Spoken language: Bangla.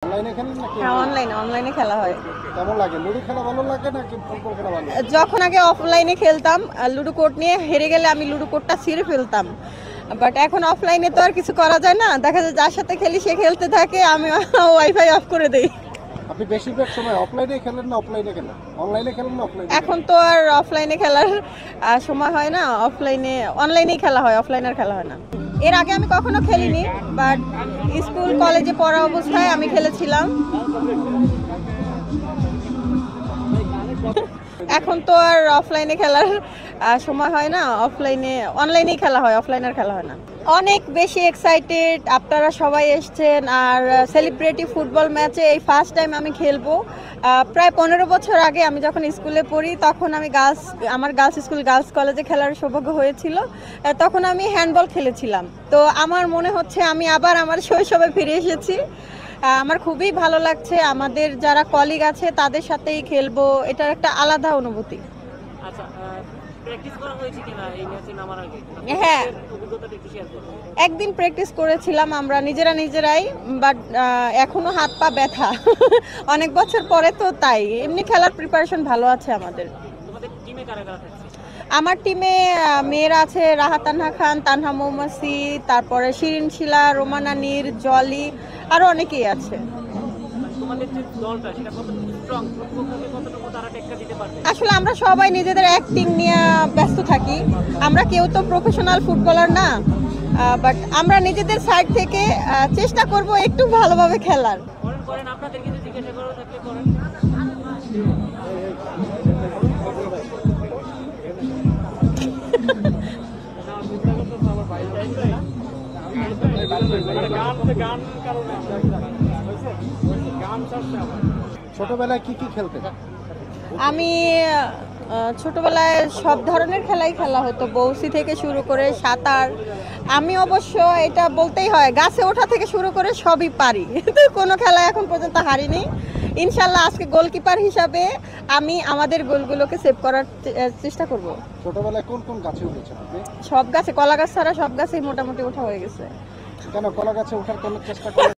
অনলাইনে খেলেন নাকি? হ্যাঁ, অনলাইনে খেলা হয়। কেমন লাগে? লুডো খেলা ভালো লাগে নাকি ফুটবল খেলা ভালো লাগে? যখন আগে অফলাইনে খেলতাম, লুডো কোড নিয়ে হেরে গেলে আমি লুডো কোডটা ছিঁড়ে ফেলতাম। বাট এখন অফলাইনে তো আর কিছু করা যায় না, দেখা যায় যার সাথে খেলি সে খেলতে থাকে, আমি ওয়াইফাই অফ করে দেই। আপনি বেশিরভাগ সময় অফলাইনে খেলেন না অফলাইনে খেলেন? অনলাইনে খেলেন না অফলাইনে? এখন তো আর অফলাইনে খেলার সময় হয় না, অনলাইনেই খেলা হয়, অফলাইনে আর খেলা হয় না। এর আগে আমি কখনো খেলিনি, বাট স্কুল কলেজে পড়া অবস্থায় আমি খেলেছিলাম। এখন তো আর অফলাইনে খেলার সময় হয় না, অনলাইনেই খেলা হয়, অফলাইনে আর খেলা হয় না। অনেক বেশি এক্সাইটেড, আপনারা সবাই এসছেন। আর সেলিব্রিটি ফুটবল ম্যাচে এই ফার্স্ট টাইম আমি খেলবো। প্রায় 15 বছর আগে আমি যখন স্কুলে পড়ি, তখন আমি আমার গার্লস কলেজে খেলার সৌভাগ্য হয়েছিল। তখন আমি হ্যান্ডবল খেলেছিলাম। তো আমার মনে হচ্ছে আমি আবার আমার শৈশবে ফিরে এসেছি। আমার খুবই ভালো লাগছে, আমাদের যারা কলিগ আছে তাদের সাথেই খেলবো, এটার একটা আলাদা অনুভূতি। আচ্ছা, প্র্যাকটিস করা হয়েছে কিনা এই ম্যাচে নামার আগে? হ্যাঁ, অভিজ্ঞতাটা একটু শেয়ার করুন। একদিন প্র্যাকটিস করেছিলাম আমরা নিজেরাই, বাট এখনো হাত পা ব্যথা। অনেক বছর পরে তো, তাই এমনি খেলার প্রিপারেশন ভালো আছে আমাদের। তোমাদের টিমে কারা কারা থাকছে? আমার টিমে মেয়েরা আছে রাহা তানহা খান, তানহা মৌমাসি, তারপরে শিরিন শিলা, রোমানা নীর, জলি, আরো অনেকেই আছে। তোমাদের যে দলটা সেটা কতটুকু স্ট্রং, প্রতিপক্ষকে কতটুকু তারা টেক্কা দিতে পারবে? আসলে আমরা সবাই নিজেদের অ্যাক্টিং নিয়ে ব্যস্ত থাকি, আমরা কেউ তো প্রফেশনাল ফুটবলার না, বাট আমরা নিজেদের সাইড থেকে চেষ্টা করব একটু ভালোভাবে খেলার। করেন আপনাদের কিছু জিজ্ঞাসা করা থাকলে করেন। ছোটবেলায় কি কি খেলতেন? আমি ছোটবেলায় সব ধরনের খেলাই খেলা হতো, বৌসি থেকে শুরু করে সাঁতার। আমি অবশ্য এটা বলতেই হয়, গাছে ওঠা থেকে শুরু করে সবই পারি, কিন্তু কোনো খেলা এখন পর্যন্ত হারিনি। ইনশাল্লাহ আজকে গোলকিপার হিসাবে আমি আমাদের গোলগুলোকে সেভ করার চেষ্টা করব। ছোটবেলায় কোন কোন গাছে উঠেছেন আপনি? সব গাছে, কলা গাছ ছাড়া সব গাছেই মোটামুটি ওঠা হয়ে গেছে। কেন কলা গাছে ওঠার কোনো চেষ্টা করেন?